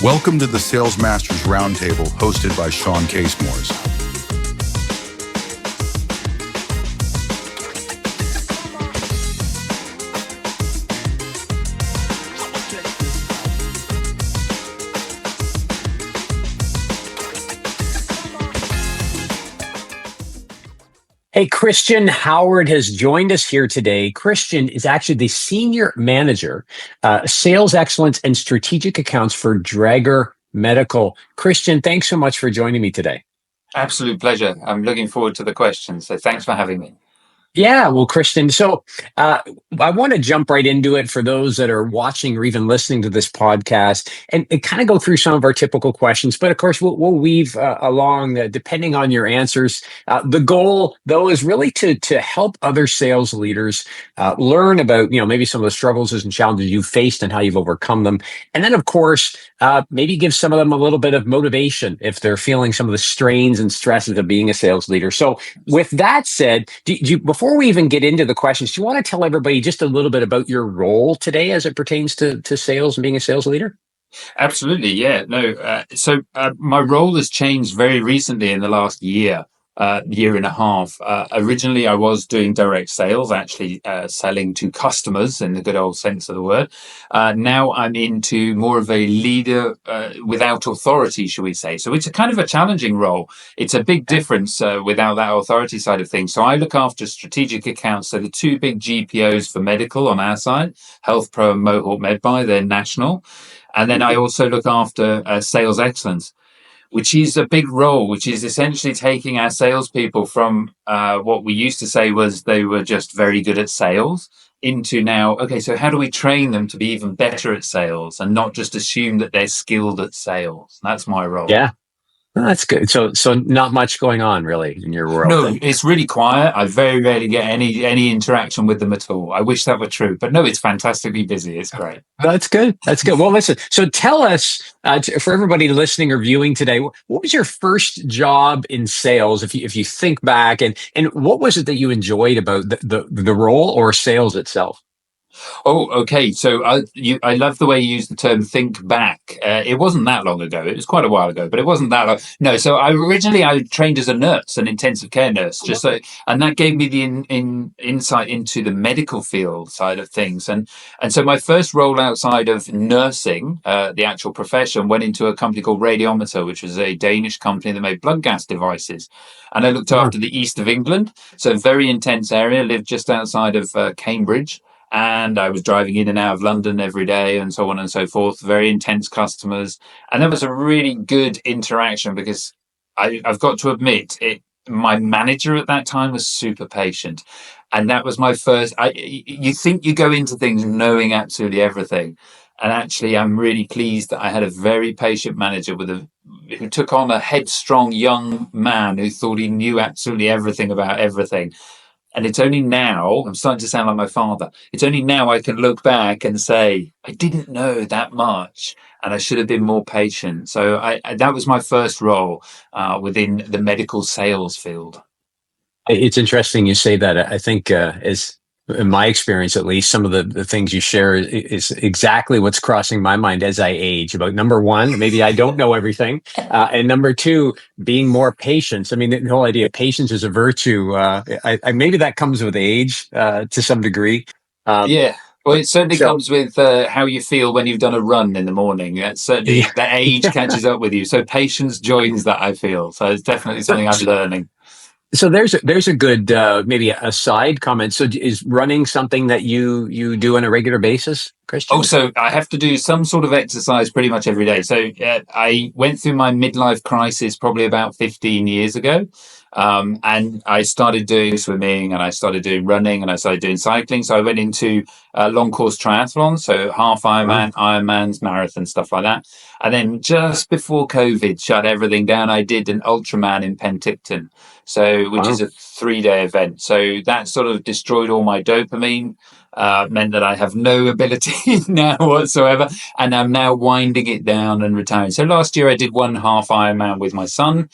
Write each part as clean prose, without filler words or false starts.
Welcome to the Sales Masters Roundtable, hosted by Shawn Casemore. Hey, Christian Howard has joined us here today. Christian is actually the Senior Manager, Sales Excellence and Strategic Accounts for Draeger Medical. Christian, thanks so much for joining me today. Absolute pleasure. I'm looking forward to the questions. So thanks for having me. Yeah, well, Christian, so I want to jump right into it for those that are watching or even listening to this podcast and kind of go through some of our typical questions. But of course, we'll weave along depending on your answers. The goal, though, is really to help other sales leaders learn about, maybe some of the struggles and challenges you've faced and how you've overcome them. And then, of course, maybe give some of them a little bit of motivation if they're feeling some of the strains and stresses of being a sales leader. So with that said, before we even get into the questions, do you want to tell everybody just a little bit about your role today as it pertains to sales and being a sales leader? Absolutely. Yeah. No. So my role has changed very recently in the last year and a half. Originally, I was doing direct sales, actually selling to customers in the good old sense of the word. Now I'm into more of a leader without authority, shall we say. So it's a kind of a challenging role. It's a big difference without that authority side of things. So I look after strategic accounts. So the two big GPOs for medical on our side, Health Pro and Mohawk Medbuy, they're national. And then I also look after sales excellence, which is a big role, which is essentially taking our salespeople from what we used to say was they were just very good at sales into now, okay, so how do we train them to be even better at sales and not just assume that they're skilled at sales? That's my role. Yeah. Well, that's good. So not much going on really in your world. No, it's really quiet. I very rarely get any interaction with them at all. I wish that were true, but no, it's fantastically busy. It's great. That's good. That's good. Well, listen, so tell us, for everybody listening or viewing today, what was your first job in sales, if you think back, and what was it that you enjoyed about the role or sales itself? Oh, okay. So I love the way you use the term "think back." It wasn't that long ago. It was quite a while ago, but it wasn't that long. No. So I trained as a nurse, an intensive care nurse, and that gave me the insight into the medical field side of things. And so my first role outside of nursing, the actual profession, went into a company called Radiometer, which was a Danish company that made blood gas devices. And I looked after the east of England, so a very intense area. Lived just outside of Cambridge. And I was driving in and out of London every day and so on and so forth. Very intense customers. And that was a really good interaction because I've got to admit, my manager at that time was super patient. And that was my first. You think you go into things knowing absolutely everything. And actually, I'm really pleased that I had a very patient manager who took on a headstrong young man who thought he knew absolutely everything about everything. And it's only now, I'm starting to sound like my father, it's only now I can look back and say, I didn't know that much and I should have been more patient. So that was my first role within the medical sales field. It's interesting you say that. I think as in my experience, at least, some of the things you share is exactly what's crossing my mind as I age. About number one, maybe I don't know everything. And number two, being more patient. I mean, the whole idea of patience is a virtue. Maybe that comes with age to some degree. Yeah. Well, it certainly comes with how you feel when you've done a run in the morning. That's certainly that age catches up with you. So patience joins that, I feel. So it's definitely something I'm learning. So there's a good maybe a side comment. So is running something that you do on a regular basis, Christian? Oh, so I have to do some sort of exercise pretty much every day. So I went through my midlife crisis probably about 15 years ago. And I started doing swimming and I started doing running and I started doing cycling. So I went into long course triathlon, so half Ironman, Ironmans, marathon, stuff like that. And then just before COVID shut everything down, I did an Ultraman in Penticton, which is a 3-day event. So that sort of destroyed all my dopamine. Meant that I have no ability now whatsoever, and I'm now winding it down and retiring. So last year I did one half Ironman with my son,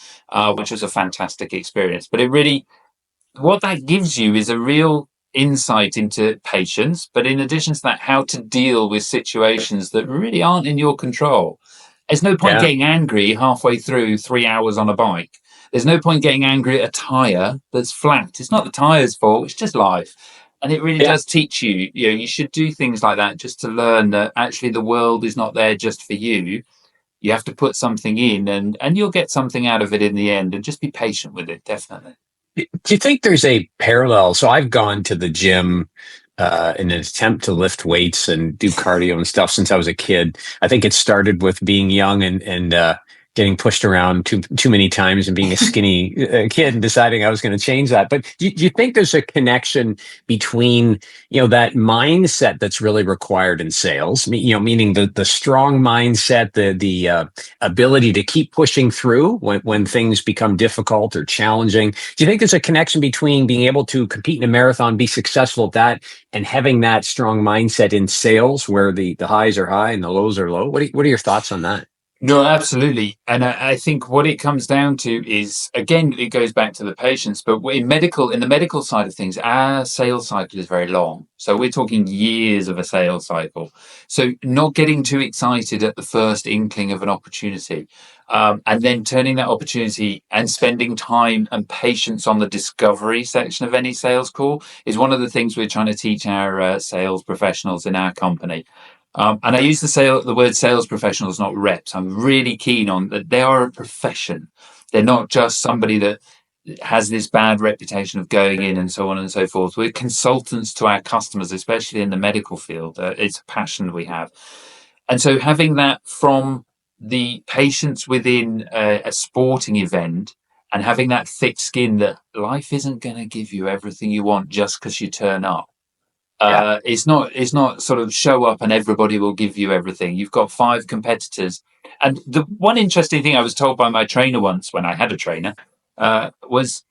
which was a fantastic experience. But what that gives you is a real insight into patience, but in addition to that, how to deal with situations that really aren't in your control. There's no point getting angry halfway through 3 hours on a bike. There's no point getting angry at a tire that's flat. It's not the tire's fault. It's just life. And it really does teach you, you should do things like that just to learn that actually the world is not there just for you. You have to put something in and you'll get something out of it in the end, and just be patient with it. Definitely. Do you think there's a parallel? So I've gone to the gym in an attempt to lift weights and do cardio and stuff since I was a kid. I think it started with being young and getting pushed around too many times and being a skinny kid and deciding I was going to change that. But do you think there's a connection between, that mindset that's really required in sales, meaning the strong mindset, the ability to keep pushing through when things become difficult or challenging? Do you think there's a connection between being able to compete in a marathon, be successful at that, and having that strong mindset in sales where the highs are high and the lows are low? What are your thoughts on that? No, absolutely. And I think what it comes down to is, again, it goes back to the patients, but in the medical side of things, our sales cycle is very long. So we're talking years of a sales cycle. So not getting too excited at the first inkling of an opportunity, and then turning that opportunity and spending time and patience on the discovery section of any sales call is one of the things we're trying to teach our sales professionals in our company. And I use the word sales professionals, not reps. I'm really keen on that. They are a profession. They're not just somebody that has this bad reputation of going in and so on and so forth. We're consultants to our customers, especially in the medical field. It's a passion we have. And so having that from the patients within a sporting event, and having that thick skin that life isn't going to give you everything you want just because you turn up. It's not sort of show up and everybody will give you everything. You've got 5 competitors. And the one interesting thing I was told by my trainer once, when I had a trainer, was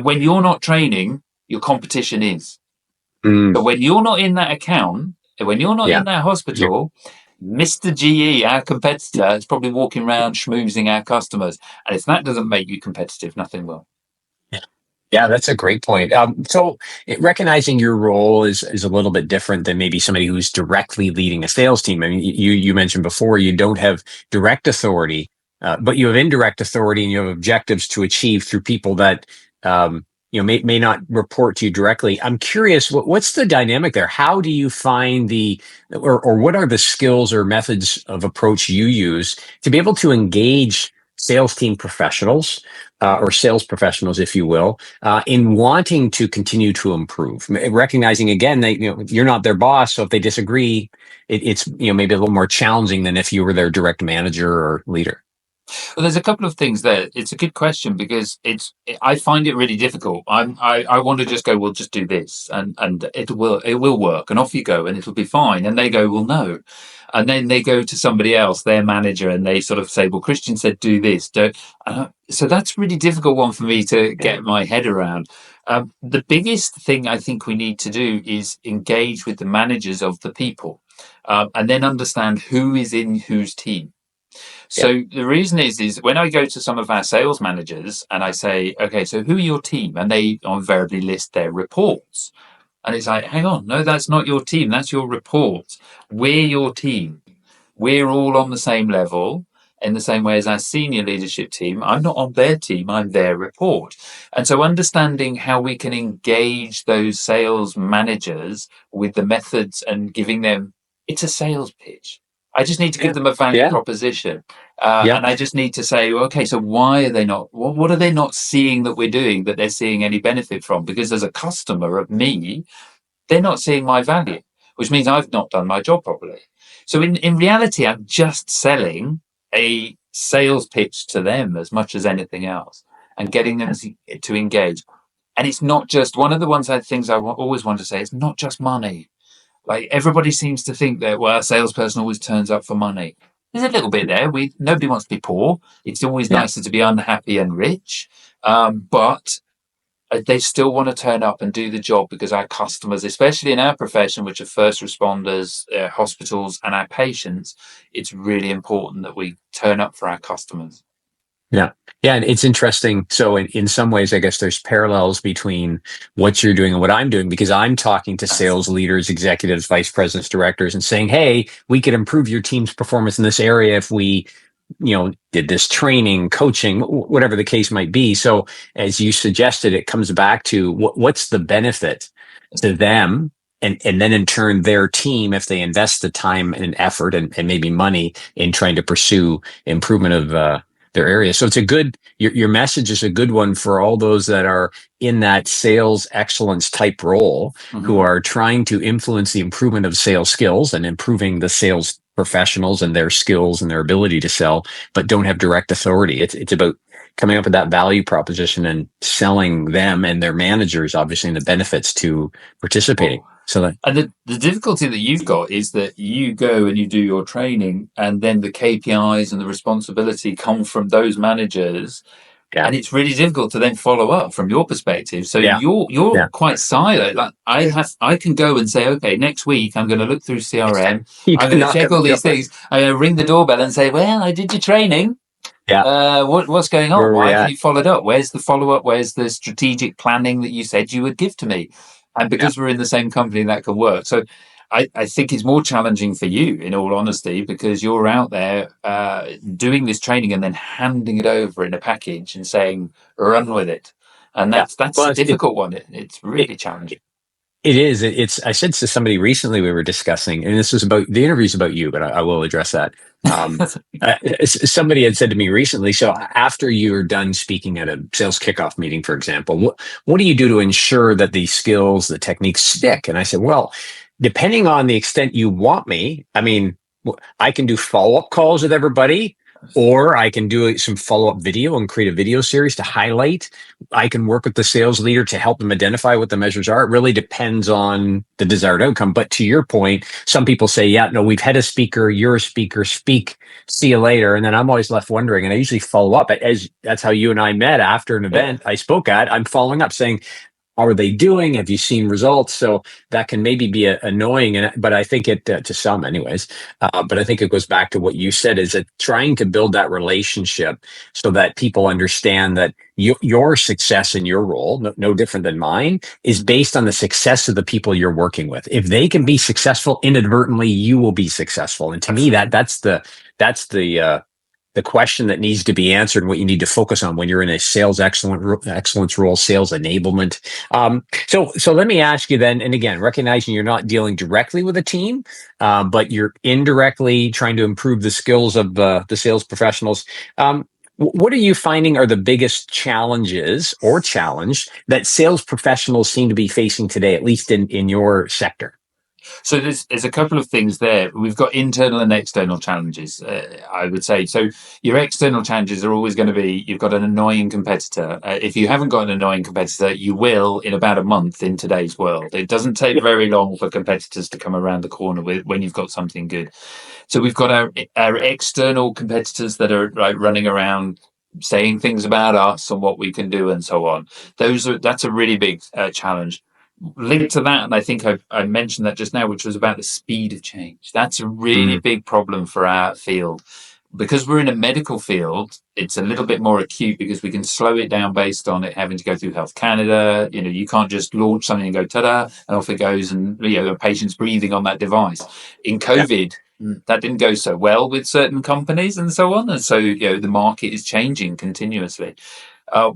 when you're not training, your competition is. But when you're not in that account, when you're not in that hospital, Mr. GE, our competitor, is probably walking around schmoozing our customers. And if that doesn't make you competitive, nothing will. Yeah, that's a great point. So recognizing your role is a little bit different than maybe somebody who's directly leading a sales team. I mean, you mentioned before you don't have direct authority, but you have indirect authority and you have objectives to achieve through people that may not report to you directly. I'm curious, what's the dynamic there? How do you find or what are the skills or methods of approach you use to be able to engage sales team professionals or sales professionals, if you will, in wanting to continue to improve, recognizing again that you're not their boss, so if they disagree, it's maybe a little more challenging than if you were their direct manager or leader. Well, there's a couple of things there. It's a good question because I find it really difficult. I want to just go, well, just do this and it will work, and off you go and it'll be fine. And they go, well, no. And then they go to somebody else, their manager, and they sort of say, well, Christian said, do this. So that's a really difficult one for me to get my head around. The biggest thing I think we need to do is engage with the managers of the people, and then understand who is in whose team. So the reason is when I go to some of our sales managers and I say, okay, so who are your team? And they invariably list their reports. And it's like, hang on, no, that's not your team. That's your report. We're your team. We're all on the same level in the same way as our senior leadership team. I'm not on their team. I'm their report. And so understanding how we can engage those sales managers with the methods and giving them, it's a sales pitch. I just need to give them a value proposition. And I just need to say, okay, so why are they not, what are they not seeing that we're doing that they're seeing any benefit from? Because as a customer of me, they're not seeing my value, which means I've not done my job properly. So in reality, I'm just selling a sales pitch to them as much as anything else and getting them to engage. And it's not just, one of the things I always want to say, it's not just money. Like everybody seems to think that, well, a salesperson always turns up for money. There's a little bit there. Nobody wants to be poor. It's always nicer to be unhappy and rich. But they still want to turn up and do the job because our customers, especially in our profession, which are first responders, hospitals, and our patients, it's really important that we turn up for our customers. Yeah. Yeah. And it's interesting. So in some ways, I guess there's parallels between what you're doing and what I'm doing, because I'm talking to sales leaders, executives, vice presidents, directors, and saying, hey, we could improve your team's performance in this area if we did this training, coaching, whatever the case might be. So as you suggested, it comes back to what's the benefit to them, and then in turn their team, if they invest the time and effort and maybe money in trying to pursue improvement of their area. So it's your message is a good one for all those that are in that sales excellence type role, who are trying to influence the improvement of sales skills and improving the sales professionals and their skills and their ability to sell, but don't have direct authority. It's about coming up with that value proposition and selling them and their managers, obviously, and the benefits to participating. And the difficulty that you've got is that you go and you do your training, and then the KPIs and the responsibility come from those managers. Yeah. And it's really difficult to then follow up from your perspective. So you're quite siloed. Like I can go and say, okay, next week I'm going to look through CRM. I'm going to check all these things. I'm going to ring the doorbell and say, well, I did your training. Yeah. What's going on? Why haven't you followed up? Where's the follow up? Where's the strategic planning that you said you would give to me? And because we're in the same company, that can work. So I think it's more challenging for you, in all honesty, because you're out there doing this training and then handing it over in a package and saying, run with it. And that's a difficult one. It's really challenging. It is. I said to somebody recently, we were discussing, and this was about the interview's about you, but I will address that. Somebody had said to me recently, so after you're done speaking at a sales kickoff meeting, for example, what do you do to ensure that the skills, the techniques stick? And I said, well, depending on the extent you want me, I mean, I can do follow-up calls with everybody, or I can do some follow-up video and create a video series to highlight. I can work with the sales leader to help them identify what the measures are. It really depends on the desired outcome. But to your point, some people say, yeah, no, we've had a speaker, you're a speaker, speak, see you later. And then I'm always left wondering, and I usually follow up. As that's how you and I met after an event I spoke at. I'm following up saying, how are they doing? Have you seen results? So that can maybe be annoying, but I think it to some, anyways. But I think it goes back to what you said: is that trying to build that relationship so that people understand that your success in your role, no different than mine, is based on the success of the people you're working with. If they can be successful inadvertently, you will be successful. And to me, that's the question that needs to be answered, what you need to focus on when you're in a sales excellence role, sales enablement. So let me ask you then, and again, recognizing you're not dealing directly with a team, but you're indirectly trying to improve the skills of the sales professionals. What are you finding are the biggest challenges or challenge that sales professionals seem to be facing today, at least in your sector? So there's a couple of things there. We've got internal and external challenges, I would say. So your external challenges are always going to be, you've got an annoying competitor. If you haven't got an annoying competitor, you will in about a month in today's world. It doesn't take very long for competitors to come around the corner when you've got something good. So we've got our external competitors that are running around saying things about us and what we can do and so on. That's a really big challenge. Linked to that, and I think I mentioned that just now, which was about the speed of change. That's a really big problem for our field. Because we're in a medical field, it's a little bit more acute because we can slow it down based on it having to go through Health Canada. You can't just launch something and go ta-da, and off it goes, and a patient's breathing on that device. In COVID, that didn't go so well with certain companies and so on, and so the market is changing continuously.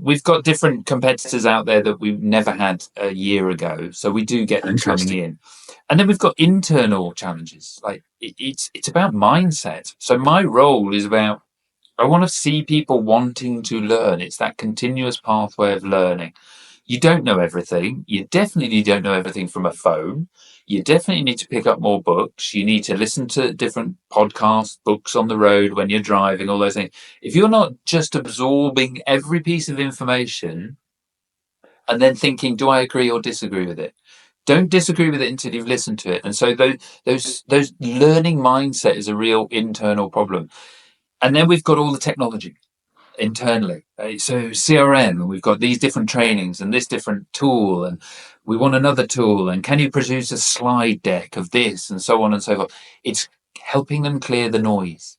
We've got different competitors out there that we've never had a year ago, so we do get them coming in. And then we've got internal challenges. Like it's about mindset. So my role is about, I want to see people wanting to learn. It's that continuous pathway of learning. You don't know everything. You definitely don't know everything from a phone. You definitely need to pick up more books. You need to listen to different podcasts, books on the road when you're driving, all those things. If you're not just absorbing every piece of information and then thinking, do I agree or disagree with it? Don't disagree with it until you've listened to it. And so those learning mindset is a real internal problem. And then we've got all the technology internally. So CRM, and we've got these different trainings and this different tool, and we want another tool. And can you produce a slide deck of this and so on and so forth? It's helping them clear the noise.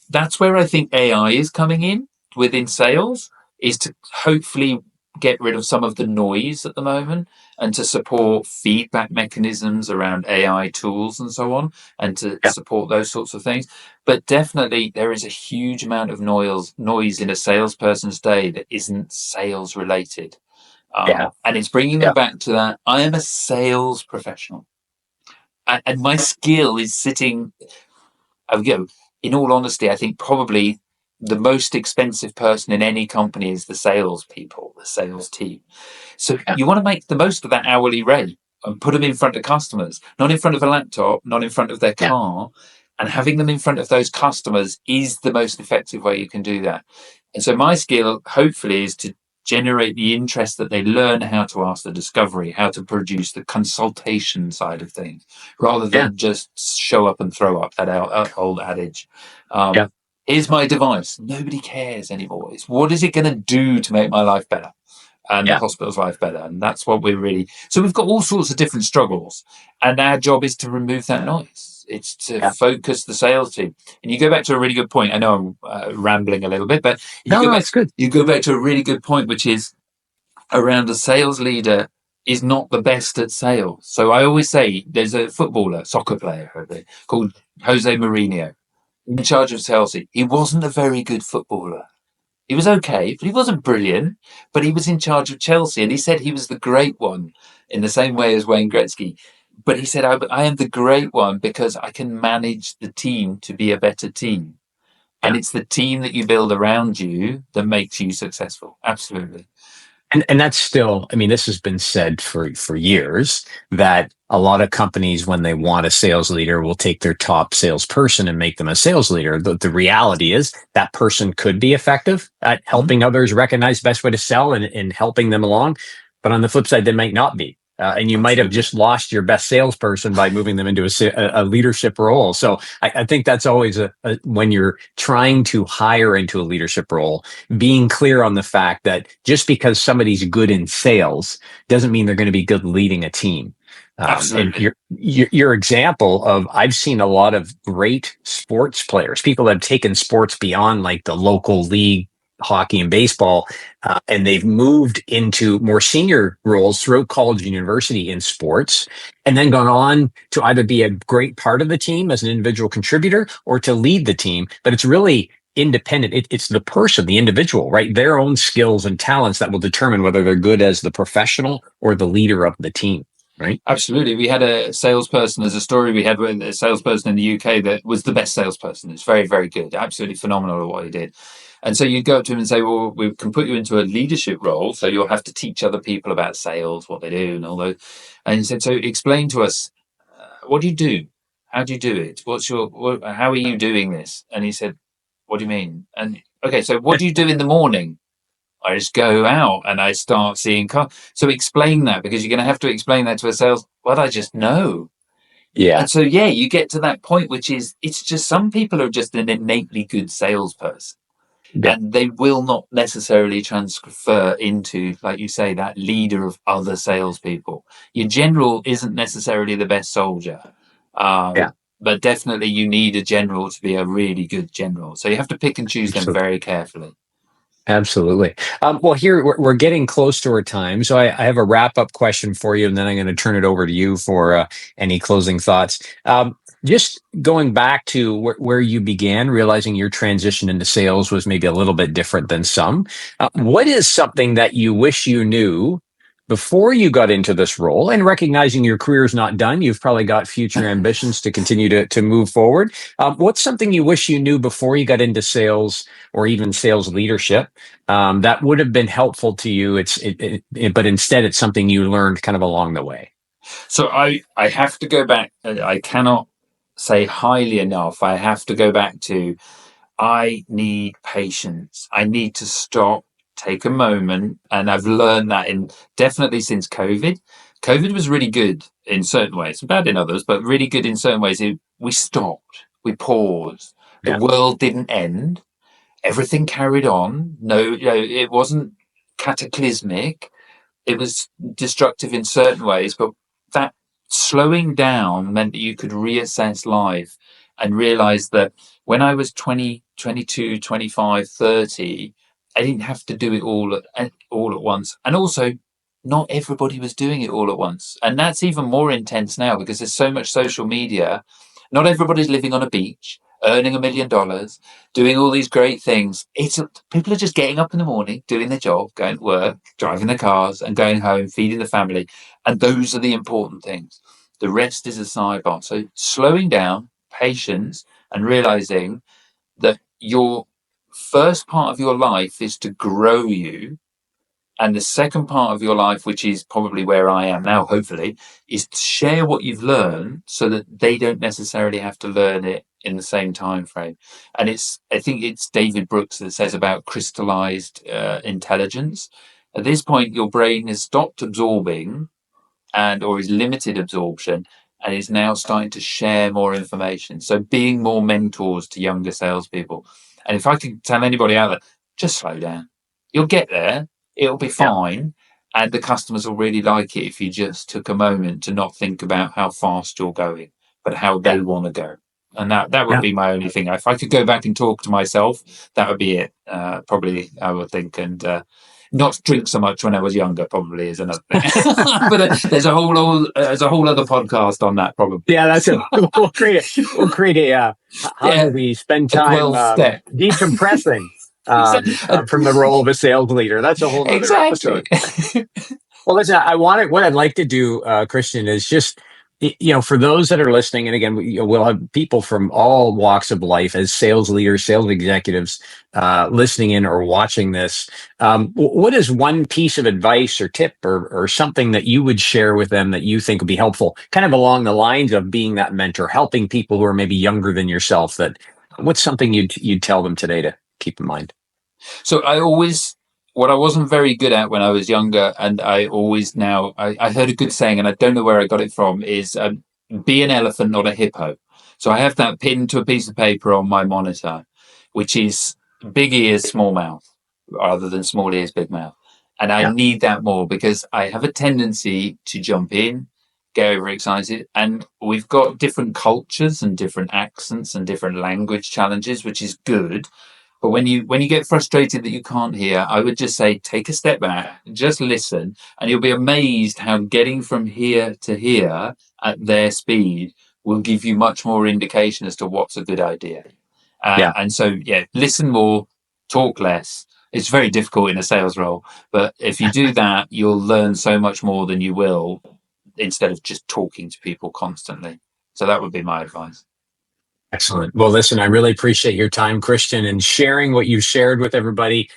That's where I think AI is coming in within sales, is to hopefully get rid of some of the noise at the moment and to support feedback mechanisms around AI tools and so on, and to Yeah. support those sorts of things. But definitely there is a huge amount of noise in a salesperson's day that isn't sales related. Yeah. And it's bringing them Yeah. back to that. I am a sales professional, and my skill is sitting. In all honesty, I think probably the most expensive person in any company is the sales people, the sales team. So Yeah. you want to make the most of that hourly rate and put them in front of customers, not in front of a laptop, not in front of their Yeah. car. And having them in front of those customers is the most effective way you can do that. And so my skill, hopefully, is to generate the interest that they learn how to ask the discovery, how to produce the consultation side of things, rather Yeah. than just show up and throw up, that old adage. Yeah. Here's my device. Nobody cares anymore. It's what is it going to do to make my life better and the Yeah. hospital's life better? And that's what we're really. So we've got all sorts of different struggles, and our job is to remove that noise. It's to Yeah. focus the sales team. And you go back to a really good point. I know I'm rambling a little bit, but No, no, it's good. you go back to a really good point, which is around a sales leader is not the best at sales. So I always say there's a footballer, soccer player called Jose Mourinho in charge of Chelsea. He wasn't a very good footballer. He was okay, but he wasn't brilliant. But he was in charge of Chelsea, and he said he was the great one in the same way as Wayne Gretzky. But he said, I am the great one because I can manage the team to be a better team. And Yeah. it's the team that you build around you that makes you successful. Absolutely. And that's still, I mean, this has been said for years that a lot of companies, when they want a sales leader, will take their top salesperson and make them a sales leader. The reality is that person could be effective at Mhm. helping others recognize the best way to sell and helping them along. But on the flip side, they might not be. And you might have Absolutely. just lost your best salesperson by moving them into a leadership role. So I think that's always when you're trying to hire into a leadership role, being clear on the fact that just because somebody's good in sales doesn't mean they're going to be good leading a team. And Absolutely. your example of, I've seen a lot of great sports players, people that have taken sports beyond like the local league, hockey and baseball, and they've moved into more senior roles throughout college and university in sports, and then gone on to either be a great part of the team as an individual contributor or to lead the team. But it's really independent. It's the person, the individual, right? Their own skills and talents that will determine whether they're good as the professional or the leader of the team, right? Absolutely. We had a salesperson, there's a story we had with a salesperson in the UK that was the best salesperson. It's very, very good. Absolutely phenomenal at what he did. And so you'd go up to him and say, well, we can put you into a leadership role. So you'll have to teach other people about sales, what they do, and all those. And he said, so explain to us, what do you do? How do you do it? How are you doing this? And he said, what do you mean? And okay, so what do you do in the morning? I just go out and I start seeing cars. So explain that, because you're going to have to explain that to a sales. Well, I just know. Yeah. And so, yeah, you get to that point, which is, it's just some people are just an innately good salesperson, Yeah. and they will not necessarily transfer into, like you say, that leader of other salespeople. Your general isn't necessarily the best soldier. Yeah. But definitely you need a general to be a really good general. So you have to pick and choose them Absolutely. very carefully. Absolutely. Well, here we're getting close to our time, so I have a wrap up question for you, and then I'm going to turn it over to you for any closing thoughts. Just going back to where you began, realizing your transition into sales was maybe a little bit different than some. What is something that you wish you knew before you got into this role? And recognizing your career is not done, you've probably got future ambitions to continue to move forward. What's something you wish you knew before you got into sales or even sales leadership? That would have been helpful to you. But instead, it's something you learned kind of along the way. So I have to go back. I cannot say highly enough. I have to go back to, I need patience. I need to stop, take a moment. And I've learned that in definitely since COVID. COVID was really good in certain ways, bad in others, but really good in certain ways. We stopped, we paused. The Yeah, world didn't end. Everything carried on. No, it wasn't cataclysmic. It was destructive in certain ways, but that slowing down meant that you could reassess life and realize that when I was 20, 22, 25, 30, I didn't have to do it all at once. And also, not everybody was doing it all at once. And that's even more intense now because there's so much social media. Not everybody's living on a beach, earning $1 million, doing all these great things. People are just getting up in the morning, doing their job, going to work, driving their cars, and going home, feeding the family. And those are the important things. The rest is a sidebar. So slowing down, patience, and realizing that your first part of your life is to grow you, and the second part of your life, which is probably where I am now, hopefully, is to share what you've learned so that they don't necessarily have to learn it in the same time frame. And I think it's David Brooks that says about crystallized intelligence. At this point, your brain has stopped absorbing or is limited absorption and is now starting to share more information. So being more mentors to younger salespeople. And if I could tell anybody out there, just slow down. You'll get there. It'll be fine. Yeah. And the customers will really like it if you just took a moment to not think about how fast you're going, but how they want to go. And that would be my only thing. If I could go back and talk to myself, that would be it. Probably, I would think. And not drink so much when I was younger probably is another thing. But there's a whole other podcast on that probably. Yeah, that's it. We'll create a how do we spend time decompressing from the role of a sales leader. That's a whole other episode. Well, listen, what I'd like to do, Christian, is just, for those that are listening, and again, we'll have people from all walks of life as sales leaders, sales executives, listening in or watching this. What is one piece of advice or tip or something that you would share with them that you think would be helpful, kind of along the lines of being that mentor, helping people who are maybe younger than yourself? What's something you'd tell them today to keep in mind? So what I wasn't very good at when I was younger, and I heard a good saying, and I don't know where I got it from, is be an elephant, not a hippo. So I have that pinned to a piece of paper on my monitor, which is big ears, small mouth, rather than small ears, big mouth. And I need that more because I have a tendency to jump in, get overexcited, and we've got different cultures and different accents and different language challenges, which is good. But when you get frustrated that you can't hear, I would just say, take a step back, just listen, and you'll be amazed how getting from here to here at their speed will give you much more indication as to what's a good idea. And so, listen more, talk less. It's very difficult in a sales role, but if you do that, you'll learn so much more than you will instead of just talking to people constantly. So that would be my advice. Excellent. Well, listen, I really appreciate your time, Christian, and sharing what you shared with everybody.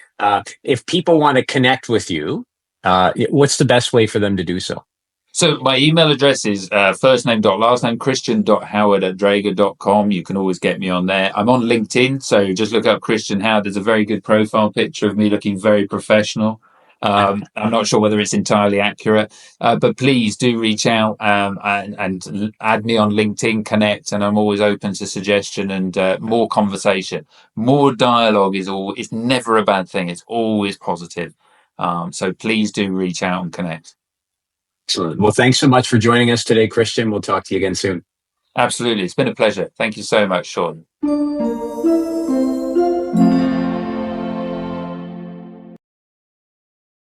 If people want to connect with you, what's the best way for them to do so? So my email address is first name dot last name christian.howard@draeger.com. You can always get me on there. I'm on LinkedIn, so just look up Christian Howard. There's a very good profile picture of me looking very professional. I'm not sure whether it's entirely accurate, but please do reach out and add me on LinkedIn, connect, and I'm always open to suggestion and more conversation. More dialogue is never a bad thing. It's always positive. So please do reach out and connect. Excellent. Well, thanks so much for joining us today, Christian. We'll talk to you again soon. Absolutely. It's been a pleasure. Thank you so much, Shawn.